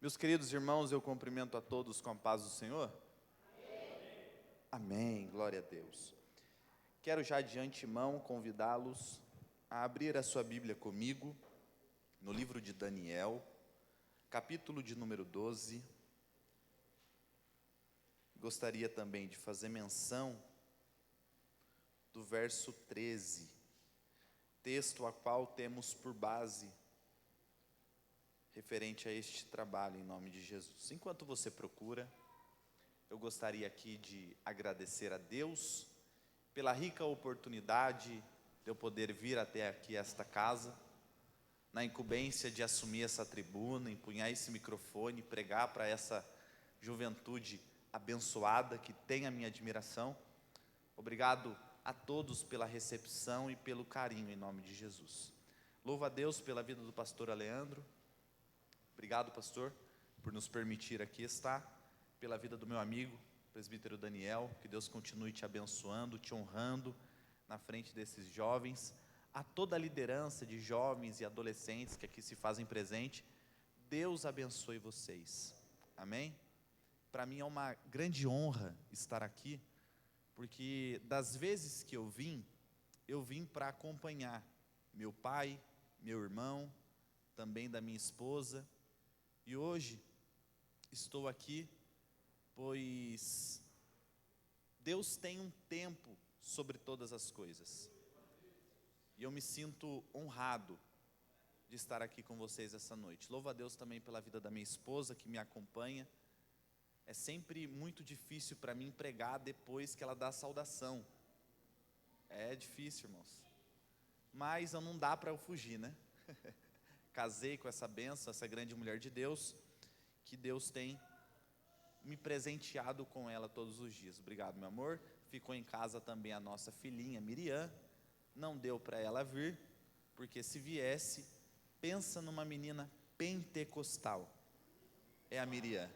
Meus queridos irmãos, eu cumprimento a todos com a paz do Senhor. Amém, glória a Deus. Quero já de antemão convidá-los a abrir a sua Bíblia comigo, no livro de Daniel, capítulo de número 12. Gostaria também de fazer menção do verso 13, texto a qual temos por base referente a este trabalho em nome de Jesus. Enquanto você procura, eu gostaria aqui de agradecer a Deus pela rica oportunidade de eu poder vir até aqui esta casa, na incumbência de assumir essa tribuna, empunhar esse microfone, pregar para essa juventude abençoada que tem a minha admiração. Obrigado a todos pela recepção e pelo carinho em nome de Jesus. Louvo a Deus pela vida do pastor Aleandro. Obrigado, pastor, por nos permitir aqui estar, pela vida do meu amigo, presbítero Daniel, que Deus continue te abençoando, te honrando na frente desses jovens, a toda a liderança de jovens e adolescentes que aqui se fazem presente. Deus abençoe vocês, amém? Para mim é uma grande honra estar aqui, porque das vezes que eu vim para acompanhar meu pai, meu irmão, também da minha esposa. E hoje estou aqui, pois Deus tem um tempo sobre todas as coisas. E eu me sinto honrado de estar aqui com vocês essa noite. Louvo a Deus também pela vida da minha esposa que me acompanha. É sempre muito difícil para mim pregar depois que ela dá a saudação. É difícil, irmãos. Mas não dá para eu fugir, né? Casei com essa bênção, essa grande mulher de Deus, que Deus tem me presenteado com ela todos os dias. Obrigado, meu amor. Ficou em casa também a nossa filhinha Miriam. Não deu para ela vir, porque se viesse, pensa numa menina pentecostal. É a Miriam.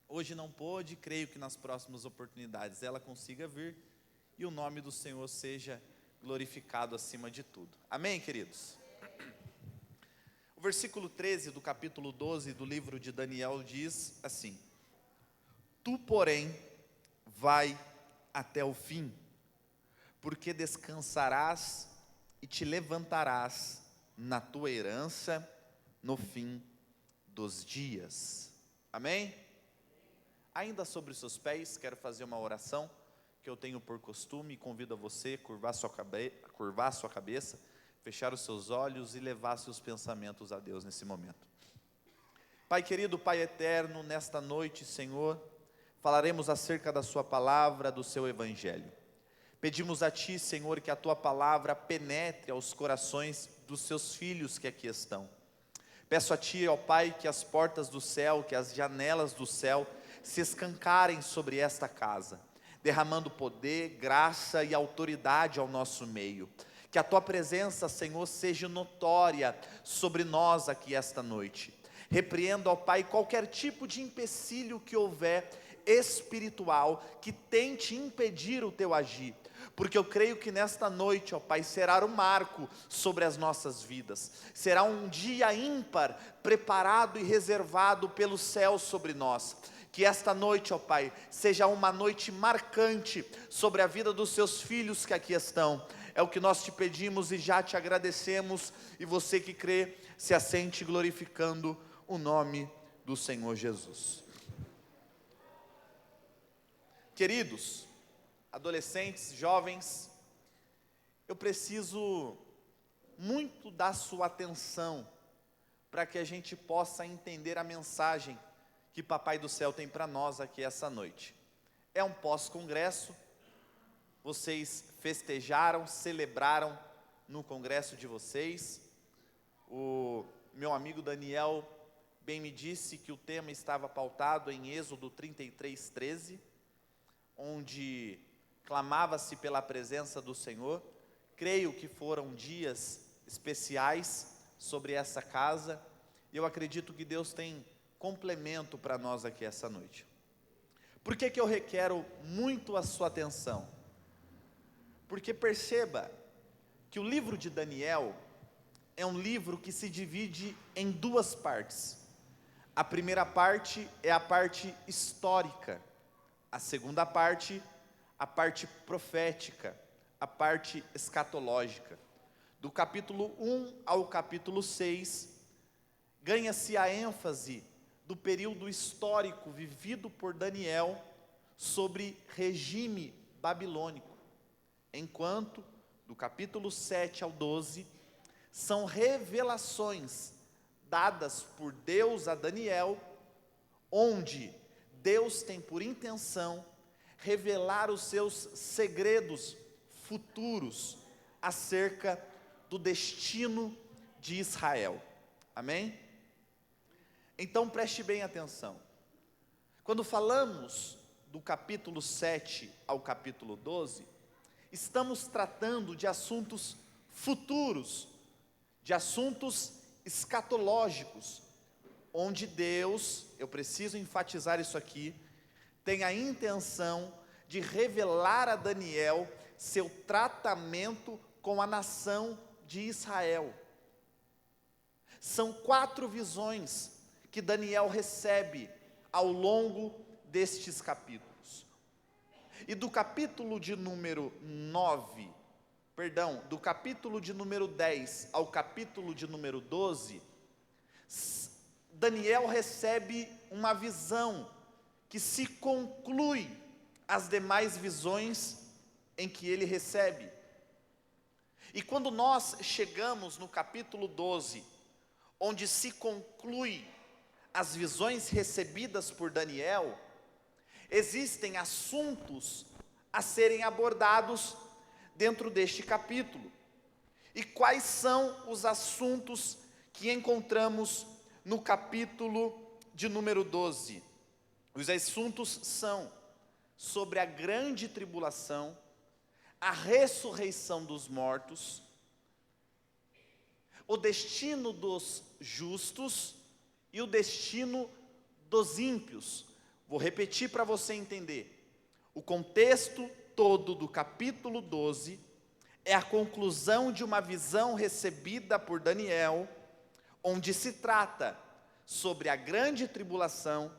Hoje não pôde, creio que nas próximas oportunidades ela consiga vir e o nome do Senhor seja glorificado acima de tudo. Amém, queridos? O versículo 13 do capítulo 12 do livro de Daniel diz assim: Tu, porém, vai até o fim, porque descansarás e te levantarás na tua herança no fim dos dias. Amém? Ainda sobre os seus pés, quero fazer uma oração que eu tenho por costume, e convido a você a curvar sua cabeça, fechar os seus olhos e levar seus pensamentos a Deus nesse momento. Pai querido, Pai eterno, nesta noite, Senhor, falaremos acerca da sua palavra, do seu evangelho. Pedimos a Ti, Senhor, que a Tua palavra penetre aos corações dos seus filhos que aqui estão. Peço a Ti, ó Pai, que as portas do céu, que as janelas do céu se escancarem sobre esta casa, derramando poder, graça e autoridade ao nosso meio. Que a Tua presença, Senhor, seja notória sobre nós aqui esta noite. Repreendo, ó Pai, qualquer tipo de empecilho que houver espiritual, que tente impedir o Teu agir. Porque eu creio que nesta noite, ó Pai, será um marco sobre as nossas vidas. Será um dia ímpar, preparado e reservado pelo céu sobre nós. Que esta noite, ó Pai, seja uma noite marcante sobre a vida dos Seus filhos que aqui estão. É o que nós te pedimos e já te agradecemos. E você que crê, se assente glorificando o nome do Senhor Jesus. Queridos, adolescentes, jovens, eu preciso muito da sua atenção para que a gente possa entender a mensagem que Papai do Céu tem para nós aqui essa noite. É um pós-congresso, vocês festejaram, celebraram no congresso de vocês. O meu amigo Daniel bem me disse que o tema estava pautado em Êxodo 33:13, onde clamava-se pela presença do Senhor. Creio que foram dias especiais sobre essa casa, e eu acredito que Deus tem complemento para nós aqui essa noite. Por que eu requero muito a sua atenção? Porque perceba que o livro de Daniel é um livro que se divide em duas partes. A primeira parte é a parte histórica, a segunda parte, a parte profética, a parte escatológica. Do capítulo 1 ao capítulo 6, ganha-se a ênfase do período histórico vivido por Daniel sobre regime babilônico, enquanto do capítulo 7 ao 12 são revelações dadas por Deus a Daniel, onde Deus tem por intenção revelar os seus segredos futuros acerca do destino de Israel. Amém? Então preste bem atenção. Quando falamos do capítulo 7 ao capítulo 12, estamos tratando de assuntos futuros, de assuntos escatológicos, onde Deus, eu preciso enfatizar isso aqui, tem a intenção de revelar a Daniel seu tratamento com a nação de Israel. São 4 visões que Daniel recebe ao longo destes capítulos. E do capítulo de número 10 ao capítulo de número 12, Daniel recebe uma visão que se conclui as demais visões em que ele recebe. E quando nós chegamos no capítulo 12, onde se conclui as visões recebidas por Daniel, existem assuntos a serem abordados dentro deste capítulo. E quais são os assuntos que encontramos no capítulo de número 12? Os assuntos são sobre a grande tribulação, a ressurreição dos mortos, o destino dos justos e o destino dos ímpios. Vou repetir para você entender. O contexto todo do capítulo 12 é a conclusão de uma visão recebida por Daniel, onde se trata sobre a grande tribulação,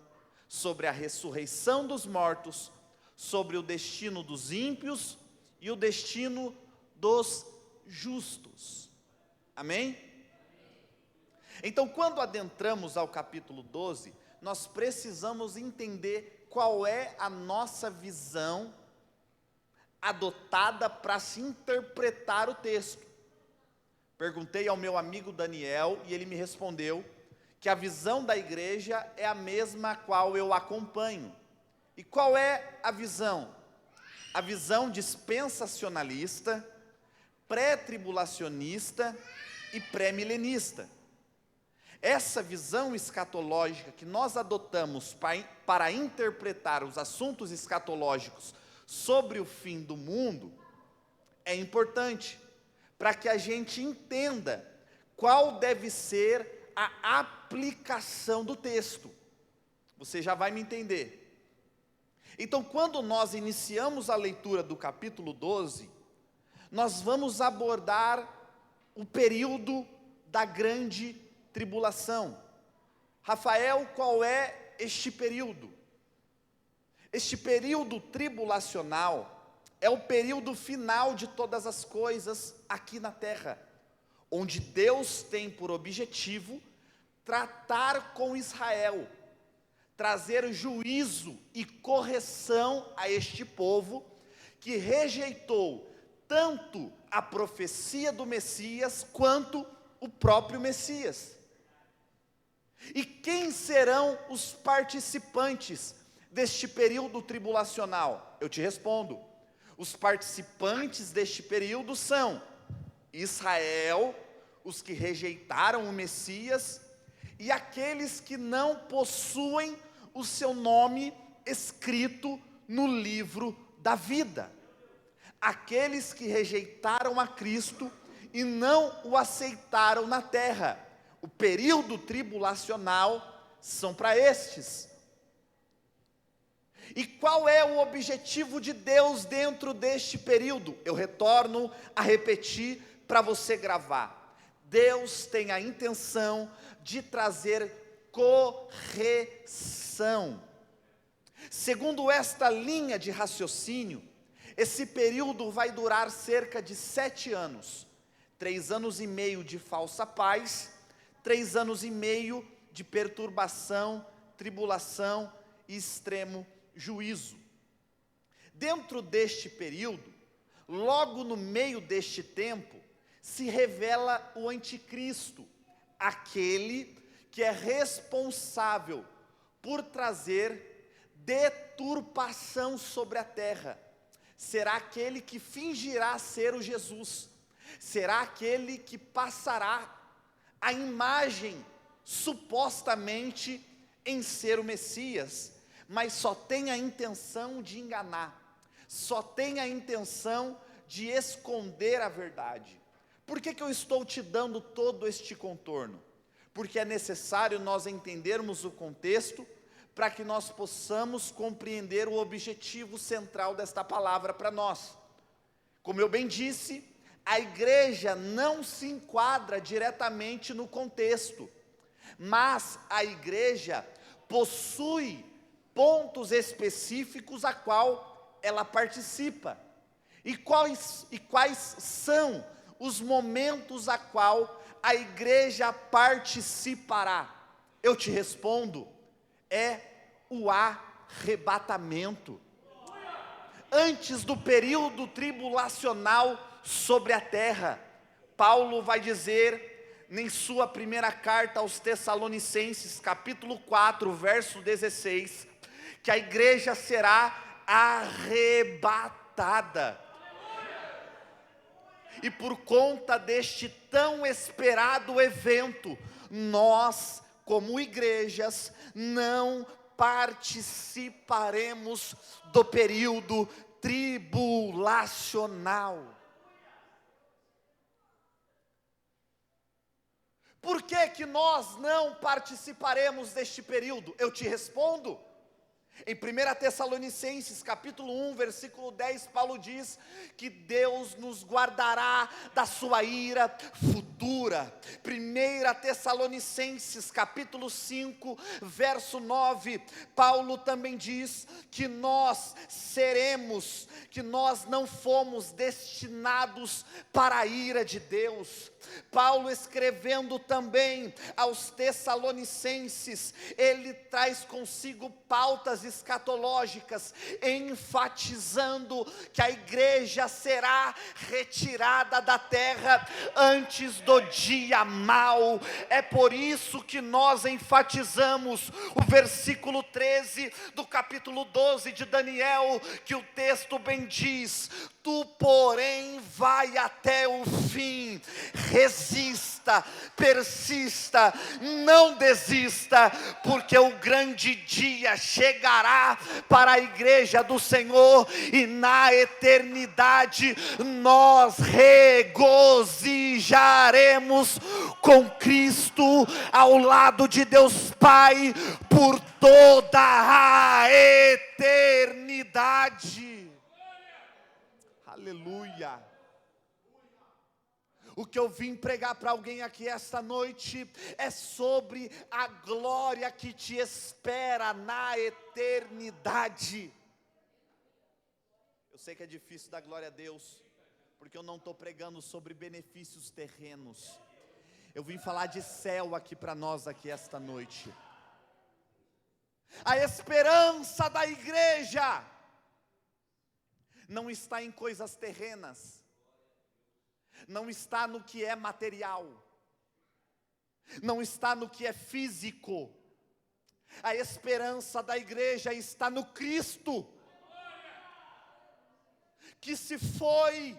sobre a ressurreição dos mortos, sobre o destino dos ímpios e o destino dos justos. Amém? Então, quando adentramos ao capítulo 12, nós precisamos entender qual é a nossa visão adotada para se interpretar o texto. Perguntei ao meu amigo Daniel e ele me respondeu que a visão da igreja é a mesma a qual eu acompanho. E qual é a visão? A visão dispensacionalista, pré-tribulacionista e pré-milenista. Essa visão escatológica que nós adotamos para interpretar os assuntos escatológicos sobre o fim do mundo é importante para que a gente entenda qual deve ser a aplicação do texto. Você já vai me entender. Então, quando nós iniciamos a leitura do capítulo 12, nós vamos abordar o período da grande tribulação. Rafael, qual é este período? Este período tribulacional é o período final de todas as coisas aqui na terra, onde Deus tem por objetivo tratar com Israel, trazer juízo e correção a este povo que rejeitou tanto a profecia do Messias quanto o próprio Messias. E quem serão os participantes deste período tribulacional? Eu te respondo. Os participantes deste período são Israel, os que rejeitaram o Messias, e aqueles que não possuem o seu nome escrito no livro da vida. Aqueles que rejeitaram a Cristo e não o aceitaram na terra. O período tribulacional são para estes. E qual é o objetivo de Deus dentro deste período? Eu retorno a repetir para você gravar. Deus tem a intenção de trazer correção. Segundo esta linha de raciocínio, esse período vai durar cerca de 7 anos. 3 anos e meio de falsa paz, 3 anos e meio de perturbação, tribulação e extremo juízo. Dentro deste período, logo no meio deste tempo, se revela o anticristo, aquele que é responsável por trazer deturpação sobre a terra. Será aquele que fingirá ser o Jesus, será aquele que passará a imagem supostamente em ser o Messias, mas só tem a intenção de enganar, só tem a intenção de esconder a verdade. Por que eu estou te dando todo este contorno? Porque é necessário nós entendermos o contexto, para que nós possamos compreender o objetivo central desta palavra para nós. Como eu bem disse, a igreja não se enquadra diretamente no contexto, mas a igreja possui pontos específicos a qual ela participa. E quais são os momentos a qual a igreja participará? Eu te respondo, é o arrebatamento. Antes do período tribulacional sobre a terra, Paulo vai dizer em sua primeira carta aos Tessalonicenses, capítulo 4, verso 16, que a igreja será arrebatada. E por conta deste tão esperado evento, nós, como igrejas, não participaremos do período tribulacional. Por que nós não participaremos deste período? Eu te respondo. Em 1 Tessalonicenses, capítulo 1, versículo 10, Paulo diz que Deus nos guardará da sua ira futura. 1 Tessalonicenses, capítulo 5, verso 9, Paulo também diz que nós não fomos destinados para a ira de Deus. Paulo, escrevendo também aos Tessalonicenses, ele traz consigo pautas escatológicas, enfatizando que a igreja será retirada da terra antes do dia mau. É por isso que nós enfatizamos o versículo 13 do capítulo 12 de Daniel, que o texto bem diz: tu, porém, vai até o fim, resista, persista, não desista, porque o grande dia chegará para a igreja do Senhor, e na eternidade nós regozijaremos com Cristo ao lado de Deus Pai por toda a eternidade. Aleluia. O que eu vim pregar para alguém aqui esta noite é sobre a glória que te espera na eternidade. Eu sei que é difícil dar glória a Deus, porque eu não estou pregando sobre benefícios terrenos. Eu vim falar de céu aqui para nós aqui esta noite. A esperança da igreja não está em coisas terrenas, não está no que é material, não está no que é físico. A esperança da igreja está no Cristo, que se foi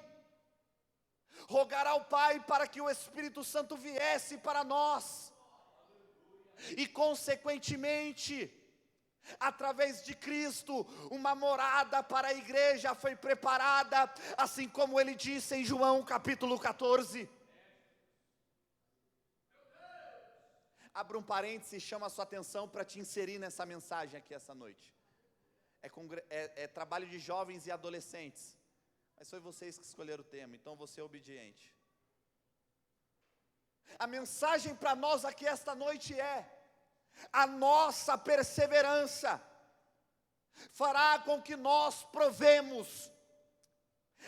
rogar ao Pai para que o Espírito Santo viesse para nós, e consequentemente, através de Cristo, uma morada para a igreja foi preparada, assim como ele disse em João capítulo 14. Abra um parêntese e chama a sua atenção para te inserir nessa mensagem aqui essa noite. É trabalho de jovens e adolescentes, mas foi vocês que escolheram o tema, então você é obediente. A mensagem para nós aqui esta noite é: A nossa perseverança fará com que nós provemos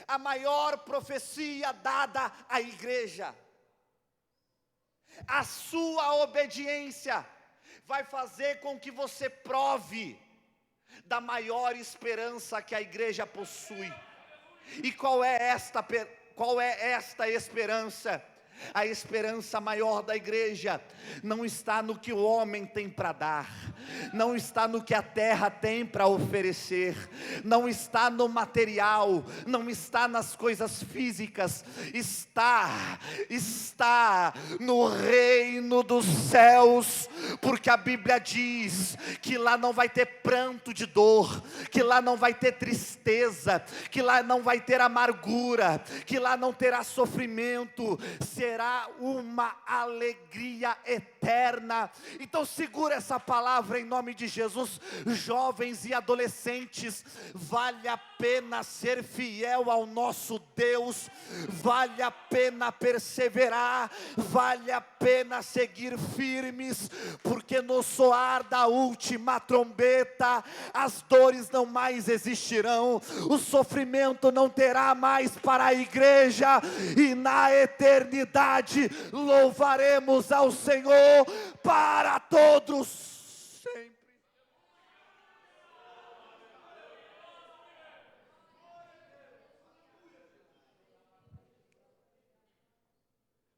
a maior profecia dada à igreja. A sua obediência vai fazer com que você prove da maior esperança que a igreja possui. E qual é esta esperança? A esperança maior da igreja não está no que o homem tem para dar, não está no que a terra tem para oferecer, não está no material, não está nas coisas físicas, está no reino dos céus, porque a Bíblia diz que lá não vai ter pranto de dor, que lá não vai ter tristeza, que lá não vai ter amargura, que lá não terá sofrimento, será uma alegria eterna. Então segura essa palavra em nome de Jesus. Jovens e adolescentes, vale a pena ser fiel ao nosso Deus, vale a pena perseverar, vale a pena seguir firmes, porque no soar da última trombeta, as dores não mais existirão, o sofrimento não terá mais para a igreja, e na eternidade louvaremos ao Senhor para todos sempre.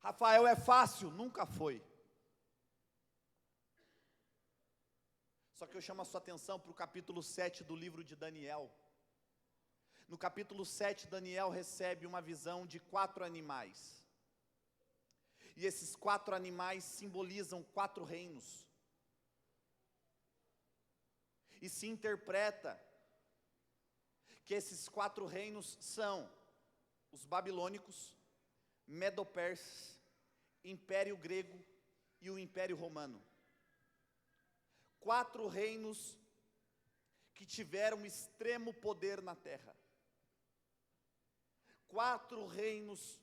Rafael, é fácil? Nunca foi. Só que eu chamo a sua atenção para o capítulo 7 do livro de Daniel. No capítulo 7, Daniel recebe uma visão de 4 animais. E esses 4 animais simbolizam 4 reinos. E se interpreta que esses 4 reinos são os babilônicos, medo-persas, Império Grego e o Império Romano. 4 reinos que tiveram extremo poder na terra. 4 reinos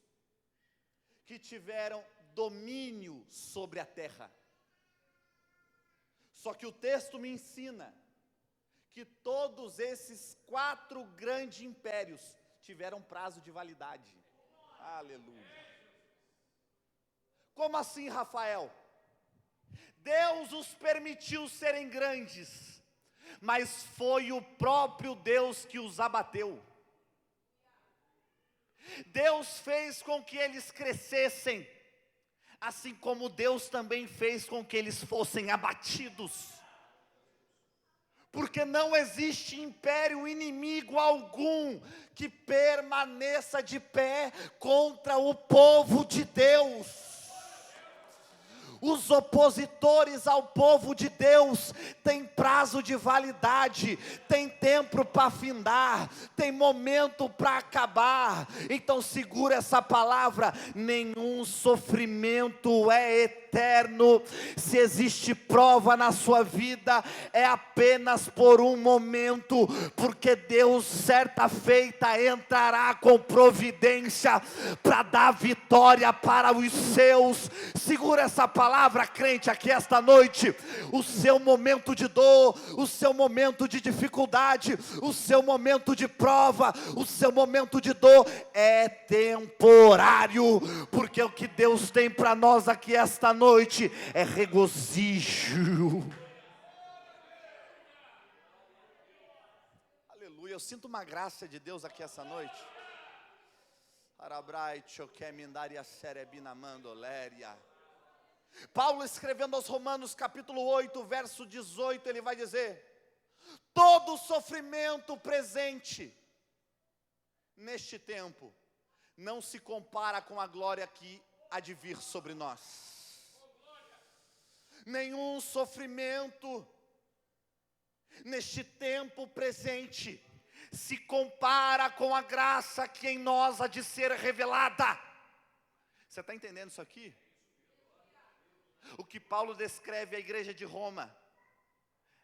que tiveram domínio sobre a terra. Só que o texto me ensina que todos esses 4 grandes impérios tiveram prazo de validade. Aleluia. Como assim, Rafael? Deus os permitiu serem grandes, mas foi o próprio Deus que os abateu. Deus fez com que eles crescessem, assim como Deus também fez com que eles fossem abatidos. Porque não existe império inimigo algum que permaneça de pé contra o povo de Deus. Os opositores ao povo de Deus têm prazo de validade, tem tempo para findar, tem momento para acabar. Então segura essa palavra: nenhum sofrimento é eterno. Se existe prova na sua vida, é apenas por um momento, porque Deus certa feita entrará com providência para dar vitória para os seus. Segura essa palavra, crente, aqui esta noite. O seu momento de dor, o seu momento de dificuldade, o seu momento de prova, o seu momento de dor é temporário, porque o que Deus tem para nós aqui esta noite é regozijo. Aleluia, eu sinto uma graça de Deus aqui essa noite. Paulo, escrevendo aos Romanos capítulo 8, verso 18, ele vai dizer: todo sofrimento presente neste tempo não se compara com a glória que há de vir sobre nós. Nenhum sofrimento neste tempo presente se compara com a graça que em nós há de ser revelada. Você está entendendo isso aqui? O que Paulo descreve à igreja de Roma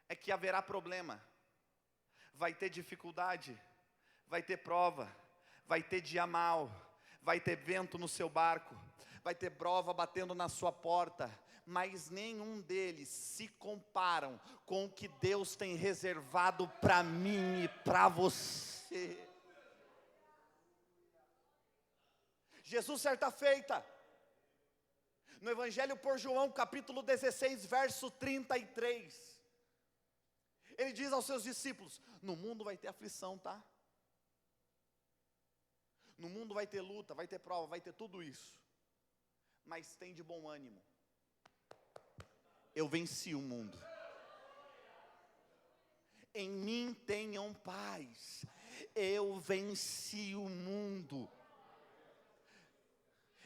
é que haverá problema, vai ter dificuldade, vai ter prova, vai ter dia mal, vai ter vento no seu barco, vai ter prova batendo na sua porta, mas nenhum deles se comparam com o que Deus tem reservado para mim e para você. Jesus, certa feita, no Evangelho por João, capítulo 16, verso 33, ele diz aos seus discípulos: no mundo vai ter aflição, tá? No mundo vai ter luta, vai ter prova, vai ter tudo isso, mas tem de bom ânimo, eu venci o mundo. Em mim tenham paz, eu venci o mundo.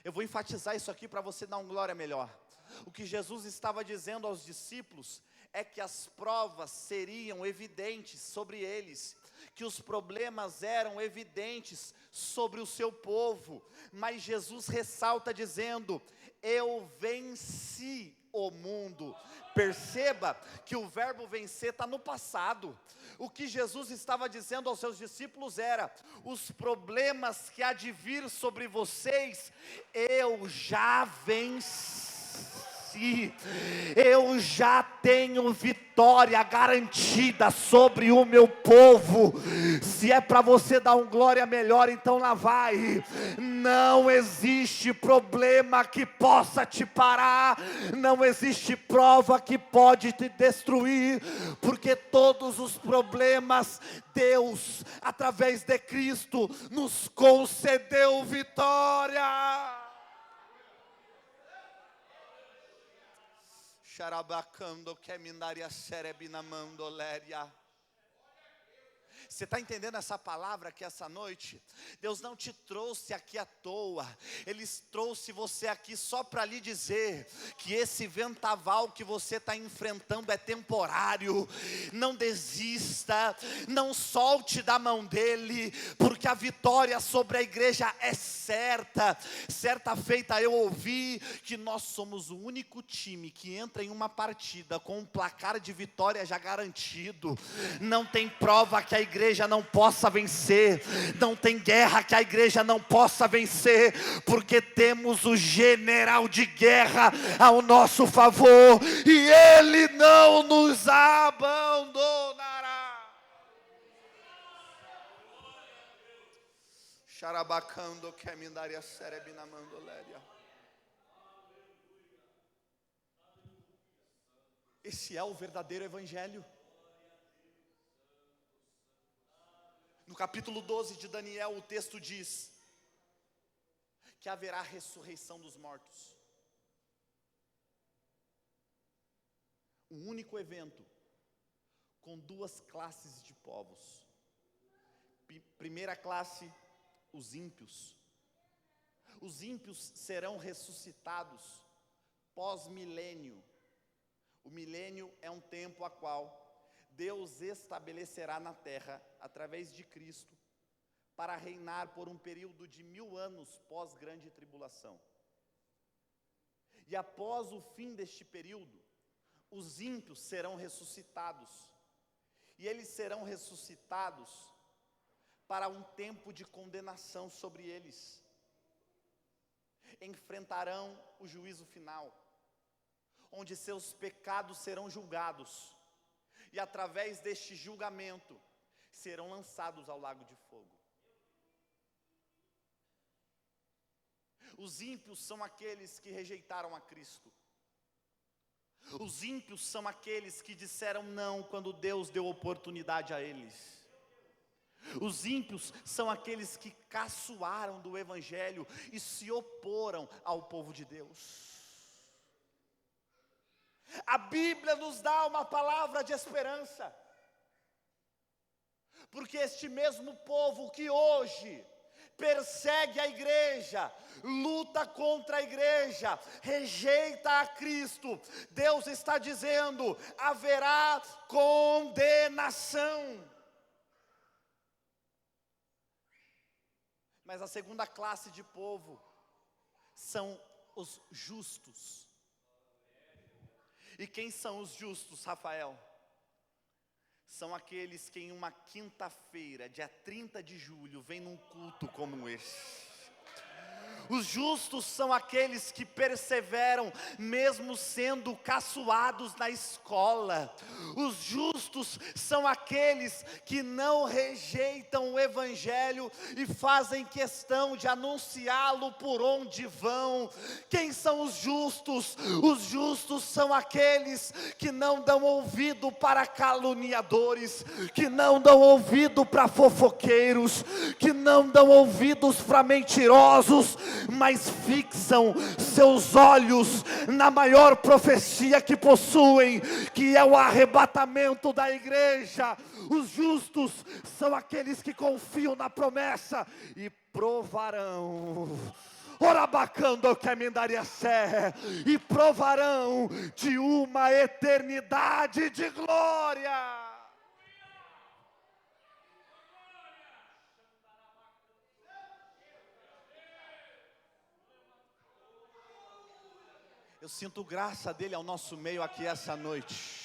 Eu vou enfatizar isso aqui para você dar uma glória melhor. O que Jesus estava dizendo aos discípulos é que as provas seriam evidentes sobre eles, que os problemas eram evidentes sobre o seu povo, mas Jesus ressalta dizendo: eu venci o mundo. Perceba que o verbo vencer está no passado. O que Jesus estava dizendo aos seus discípulos era: os problemas que há de vir sobre vocês, eu já venci. Eu já tenho vitória garantida sobre o meu povo. Se é para você dar um glória melhor, então lá vai. Não existe problema que possa te parar, não existe prova que pode te destruir, porque todos os problemas, Deus, através de Cristo, nos concedeu vitória. Xarabacando que mindaria cerebinamando léria. Você está entendendo essa palavra aqui essa noite? Deus não te trouxe aqui à toa. Ele trouxe você aqui só para lhe dizer que esse vendaval que você está enfrentando é temporário. Não desista, não solte da mão dele, porque a vitória sobre a igreja é certa. Certa feita eu ouvi que nós somos o único time que entra em uma partida com um placar de vitória já garantido. Não tem prova que a igreja não possa vencer, não tem guerra que a igreja não possa vencer, porque temos o general de guerra ao nosso favor, e ele não nos abandonará. Xarabacando que mindaria cerebinamando léria. Esse é o verdadeiro evangelho. No capítulo 12 de Daniel, o texto diz que haverá ressurreição dos mortos. Um único evento com duas classes de povos. Primeira classe, os ímpios. Os ímpios serão ressuscitados pós-milênio. O milênio é um tempo a qual Deus estabelecerá na terra, através de Cristo, para reinar por um período de 1000 anos pós-grande tribulação. E após o fim deste período, os ímpios serão ressuscitados. E eles serão ressuscitados para um tempo de condenação sobre eles. Enfrentarão o juízo final, onde seus pecados serão julgados. E através deste julgamento, serão lançados ao lago de fogo. Os ímpios são aqueles que rejeitaram a Cristo. Os ímpios são aqueles que disseram não quando Deus deu oportunidade a eles. Os ímpios são aqueles que caçoaram do Evangelho e se oporam ao povo de Deus. A Bíblia nos dá uma palavra de esperança, porque este mesmo povo que hoje persegue a igreja, luta contra a igreja, rejeita a Cristo, Deus está dizendo: haverá condenação. Mas a segunda classe de povo são os justos. E quem são os justos, Rafael? São aqueles que em uma quinta-feira, dia 30 de julho, vêm num culto como esse. Os justos são aqueles que perseveram, mesmo sendo caçoados na escola. Os justos são aqueles que não rejeitam o Evangelho e fazem questão de anunciá-lo por onde vão. Quem são os justos? Os justos são aqueles que não dão ouvido para caluniadores, que não dão ouvido para fofoqueiros, que não dão ouvidos para mentirosos, mas fixam seus olhos na maior profecia que possuem, que é o arrebatamento da igreja. Os justos são aqueles que confiam na promessa e provarão. Orabacando que me daria sé, e provarão de uma eternidade de glória. Eu sinto graça dele ao nosso meio aqui essa noite,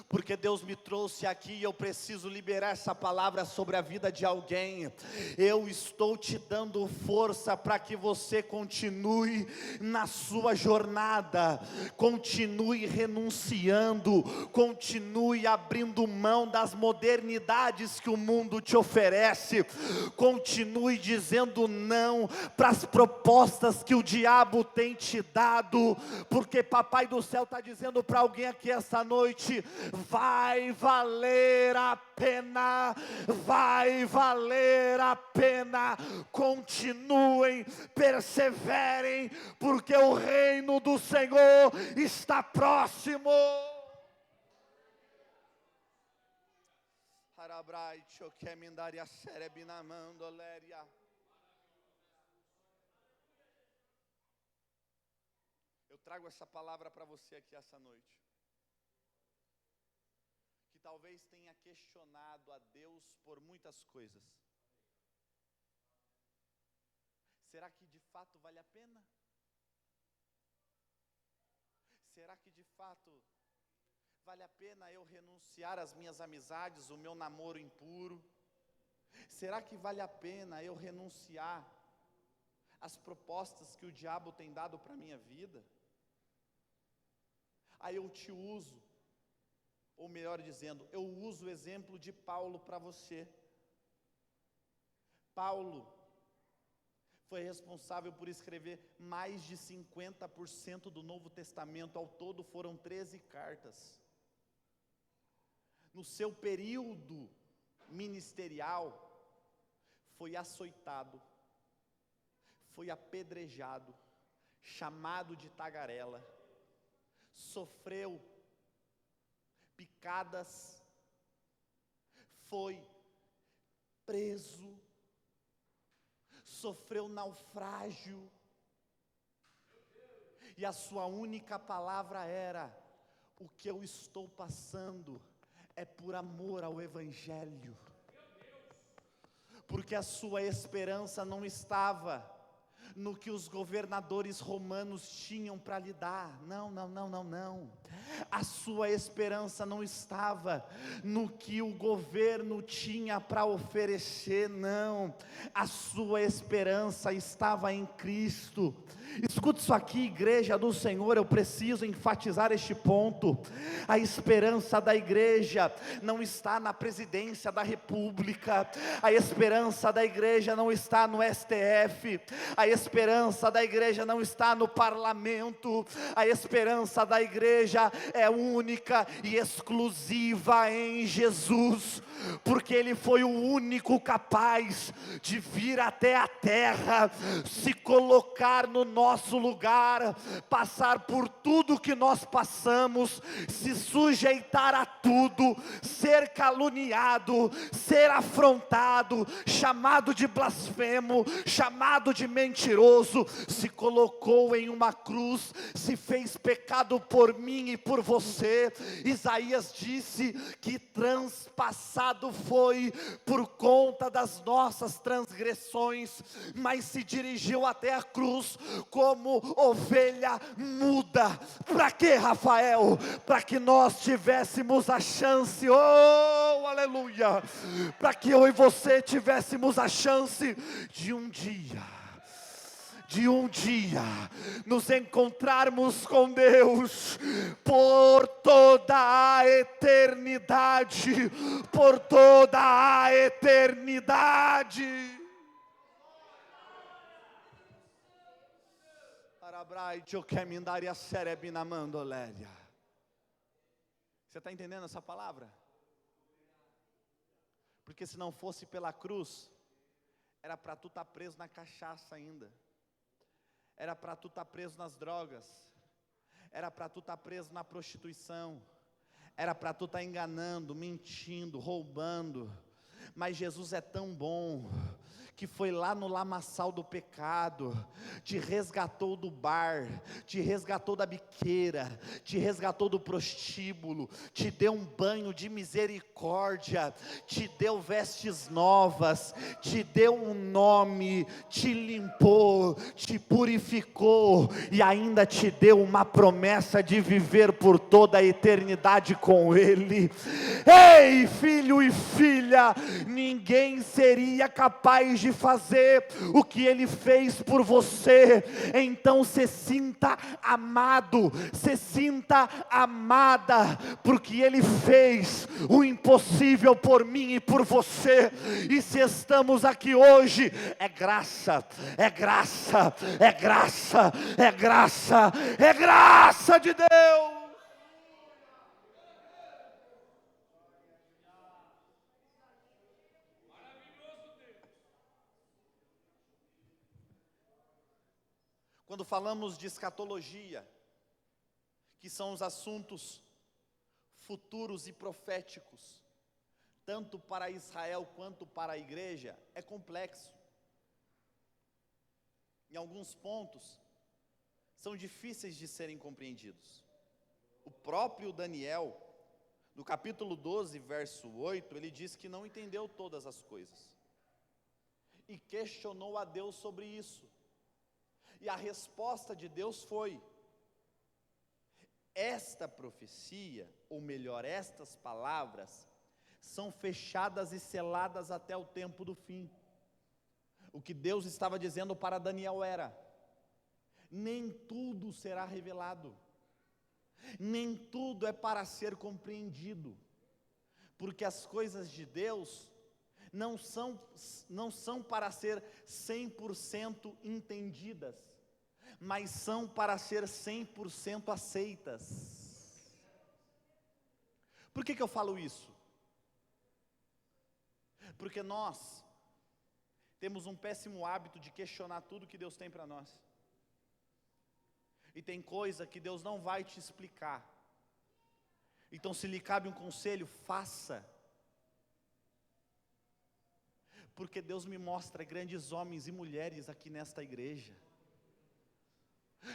porque Deus me trouxe aqui e eu preciso liberar essa palavra sobre a vida de alguém. Eu estou te dando força para que você continue na sua jornada, continue renunciando, continue abrindo mão das modernidades que o mundo te oferece, continue dizendo não para as propostas que o diabo tem te dado, porque Papai do Céu está dizendo para alguém aqui essa noite: vai valer a pena, vai valer a pena. Continuem, perseverem, porque o reino do Senhor está próximo. Eu trago essa palavra para você aqui essa noite, que talvez tenha questionado a Deus por muitas coisas. Será que de fato vale a pena? Será que de fato vale a pena eu renunciar às minhas amizades, o meu namoro impuro? Será que vale a pena eu renunciar às propostas que o diabo tem dado para a minha vida? Aí eu te uso, ou melhor dizendo, eu uso o exemplo de Paulo para você. Paulo foi responsável por escrever mais de 50% do Novo Testamento, ao todo foram 13 cartas. No seu período ministerial, foi açoitado, foi apedrejado, chamado de tagarela, sofreu picadas, foi preso, sofreu naufrágio, e a sua única palavra era: o que eu estou passando é por amor ao Evangelho, porque a sua esperança não estava no que os governadores romanos tinham para lhe dar, não, a sua esperança não estava no que o governo tinha para oferecer, não, a sua esperança estava em Cristo. Escuta isso aqui, igreja do Senhor, eu preciso enfatizar este ponto. A esperança da igreja não está na presidência da república, a esperança da igreja não está no STF, a esperança da igreja não está no parlamento, a esperança da igreja é única e exclusiva em Jesus, porque Ele foi o único capaz de vir até a terra, se colocar no nosso lugar, passar por tudo que nós passamos, se sujeitar a tudo, ser caluniado, ser afrontado, chamado de blasfemo, chamado de mentiroso, se colocou em uma cruz, se fez pecado por mim e por você. Isaías disse que transpassado foi por conta das nossas transgressões, mas se dirigiu até a cruz como ovelha muda. Para quê, Rafael? Para que nós tivéssemos a chance, oh aleluia, para que eu e você tivéssemos a chance de um dia de um dia nos encontrarmos com Deus por toda a eternidade, por toda a eternidade. Você está entendendo essa palavra? Porque se não fosse pela cruz, era para tu estar preso na cachaça ainda, era para tu estar preso nas drogas, era para tu estar preso na prostituição, era para tu estar enganando, mentindo, roubando. Mas Jesus é tão bom, que foi lá no lamaçal do pecado, te resgatou do bar, te resgatou da biqueira, te resgatou do prostíbulo, te deu um banho de misericórdia, te deu vestes novas, te deu um nome, te limpou, te purificou e ainda te deu uma promessa de viver por toda a eternidade com Ele. Ei, filho e filha, ninguém seria capaz de fazer o que Ele fez por você. Então se sinta amado, se sinta amada, porque Ele fez o impossível por mim e por você. E se estamos aqui hoje, é graça, é graça, é graça, é graça, é graça de Deus. Quando falamos de escatologia, que são os assuntos futuros e proféticos, tanto para Israel quanto para a igreja, é complexo. Em alguns pontos, são difíceis de serem compreendidos. O próprio Daniel, no capítulo 12, verso 8, ele diz que não entendeu todas as coisas, e questionou a Deus sobre isso. E a resposta de Deus foi: esta profecia, ou melhor, estas palavras, são fechadas e seladas até o tempo do fim. O que Deus estava dizendo para Daniel era: nem tudo será revelado, nem tudo é para ser compreendido, porque as coisas de Deus não são para ser 100% entendidas, mas são para ser 100% aceitas. Por que eu falo isso? Porque nós temos um péssimo hábito de questionar tudo que Deus tem para nós. E tem coisa que Deus não vai te explicar. Então, se lhe cabe um conselho, faça. Porque Deus me mostra grandes homens e mulheres aqui nesta igreja,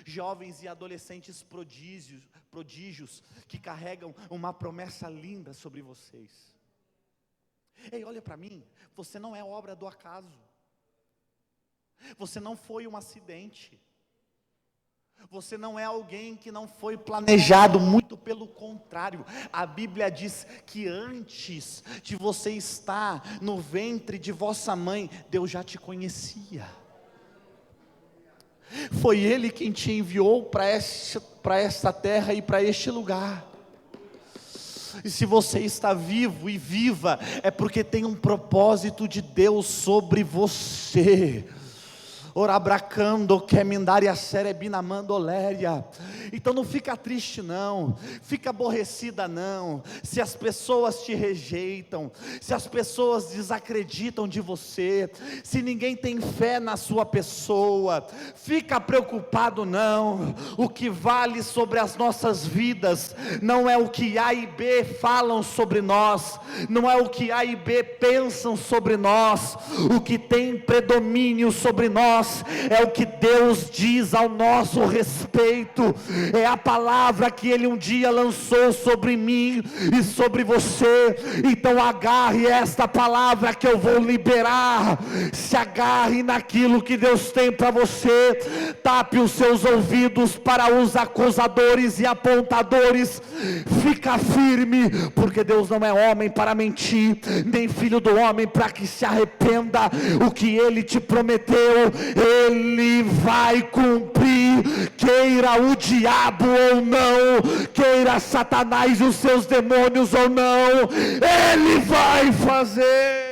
jovens e adolescentes prodígios, que carregam uma promessa linda sobre vocês. Ei, olha para mim, você não é obra do acaso, você não foi um acidente, você não é alguém que não foi planejado, muito pelo contrário. A Bíblia diz que antes de você estar no ventre de vossa mãe, Deus já te conhecia. Foi Ele quem te enviou para esta terra e para este lugar. E se você está vivo e viva, é porque tem um propósito de Deus sobre você. Orabracando, quemindaria serebinamandoléria. Então não fica triste não, fica aborrecida não, se as pessoas te rejeitam, se as pessoas desacreditam de você, se ninguém tem fé na sua pessoa, fica preocupado não. O que vale sobre as nossas vidas, não é o que A e B falam sobre nós, não é o que A e B pensam sobre nós. O que tem predomínio sobre nós é o que Deus diz ao nosso respeito, é a palavra que Ele um dia lançou sobre mim e sobre você. Então agarre esta palavra que eu vou liberar, se agarre naquilo que Deus tem para você, tape os seus ouvidos para os acusadores e apontadores, fica firme, porque Deus não é homem para mentir, nem filho do homem para que se arrependa. O que Ele te prometeu, Ele vai cumprir, queira o diabo ou não, queira Satanás e os seus demônios ou não, Ele vai fazer.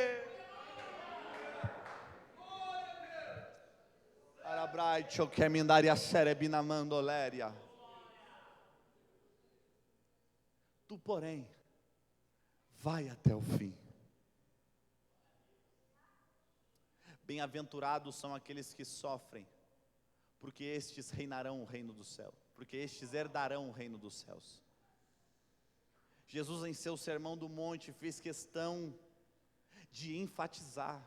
Tu, porém, vai até o fim. Bem-aventurados são aqueles que sofrem, porque estes reinarão o reino do céu, porque estes herdarão o reino dos céus. Jesus, em seu sermão do monte, fez questão de enfatizar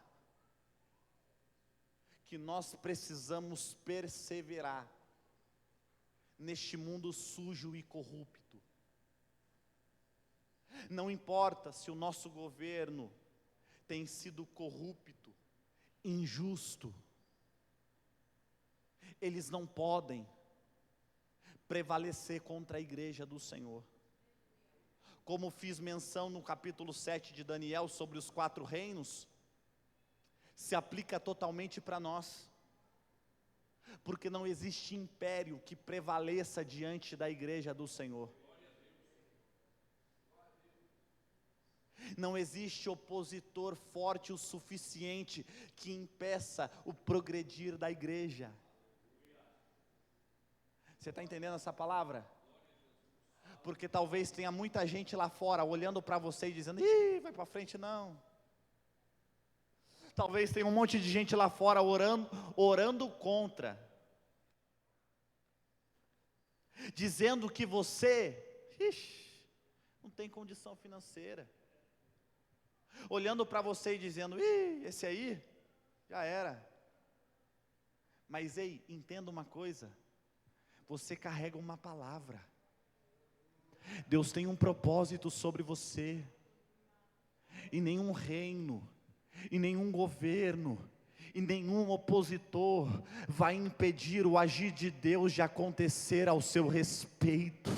que nós precisamos perseverar neste mundo sujo e corrupto. Não importa se o nosso governo tem sido corrupto, injusto, eles não podem prevalecer contra a igreja do Senhor. Como fiz menção no capítulo 7 de Daniel sobre os 4 reinos, se aplica totalmente para nós, porque não existe império que prevaleça diante da igreja do Senhor. Não existe opositor forte o suficiente que impeça o progredir da igreja. Você está entendendo essa palavra? Porque talvez tenha muita gente lá fora olhando para você e dizendo: ih, vai para frente não. Talvez tenha um monte de gente lá fora orando contra, dizendo que você não tem condição financeira, olhando para você e dizendo: ih, esse aí já era. Mas ei, entenda uma coisa, você carrega uma palavra, Deus tem um propósito sobre você, e nenhum reino, e nenhum governo, e nenhum opositor vai impedir o agir de Deus de acontecer ao seu respeito.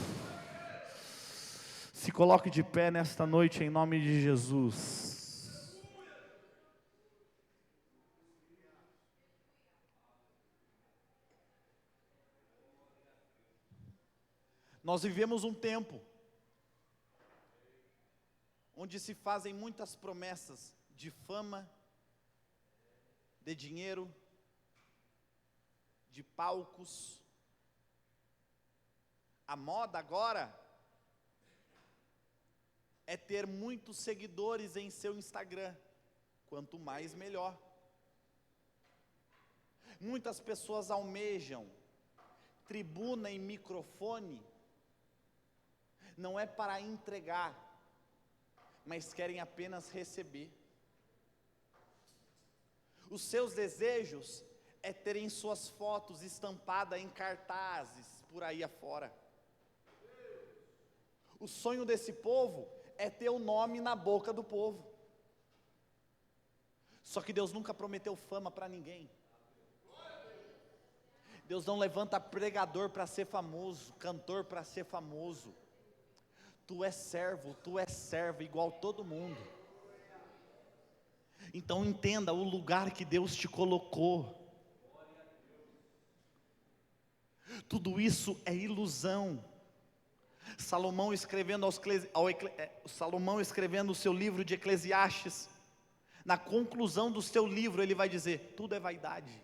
Se coloque de pé nesta noite em nome de Jesus. Nós vivemos um tempo onde se fazem muitas promessas de fama, de dinheiro, de palcos. A moda agora é ter muitos seguidores em seu Instagram, quanto mais melhor. Muitas pessoas almejam tribuna e microfone, não é para entregar, mas querem apenas receber. Os seus desejos é terem suas fotos estampadas em cartazes por aí afora. O sonho desse povo é ter o nome na boca do povo. Só que Deus nunca prometeu fama para ninguém. Deus não levanta pregador para ser famoso, cantor para ser famoso. Tu és servo, tu és serva igual todo mundo. Então entenda o lugar que Deus te colocou. Tudo isso é ilusão. Salomão escrevendo o seu livro de Eclesiastes, na conclusão do seu livro ele vai dizer: tudo é vaidade.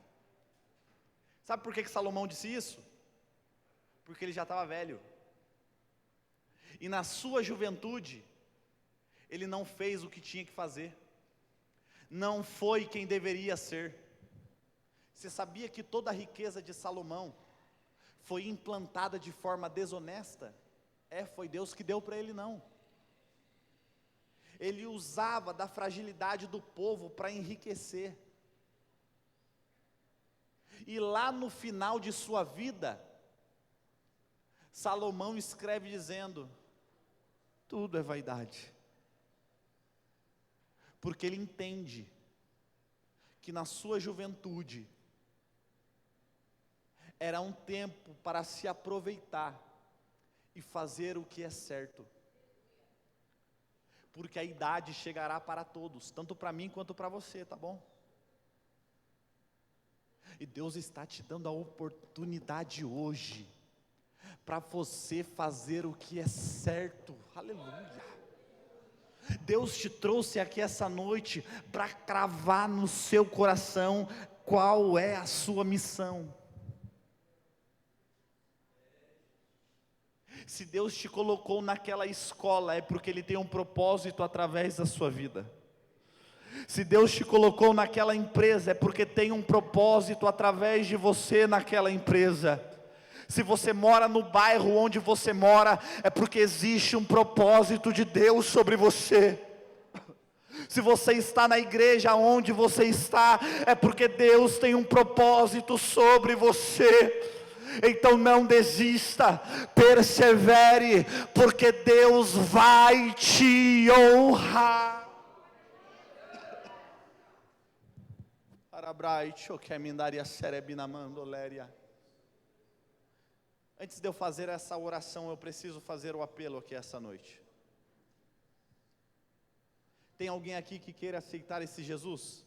Sabe por que Salomão disse isso? Porque ele já estava velho. E na sua juventude, ele não fez o que tinha que fazer, não foi quem deveria ser. Você sabia que toda a riqueza de Salomão foi implantada de forma desonesta? Foi Deus que deu para ele não. Ele usava da fragilidade do povo para enriquecer. E lá no final de sua vida, Salomão escreve dizendo: tudo é vaidade. Porque ele entende que na sua juventude era um tempo para se aproveitar e fazer o que é certo. Porque a idade chegará para todos, tanto para mim quanto para você, tá bom? E Deus está te dando a oportunidade hoje, para você fazer o que é certo, aleluia. Deus te trouxe aqui essa noite, para cravar no seu coração, qual é a sua missão. Se Deus te colocou naquela escola, é porque Ele tem um propósito através da sua vida. Se Deus te colocou naquela empresa, é porque tem um propósito através de você naquela empresa. Se você mora no bairro onde você mora, é porque existe um propósito de Deus sobre você. Se você está na igreja onde você está, é porque Deus tem um propósito sobre você. Então não desista, persevere, porque Deus vai te honrar. Antes de eu fazer essa oração, eu preciso fazer o apelo aqui essa noite. Tem alguém aqui que queira aceitar esse Jesus?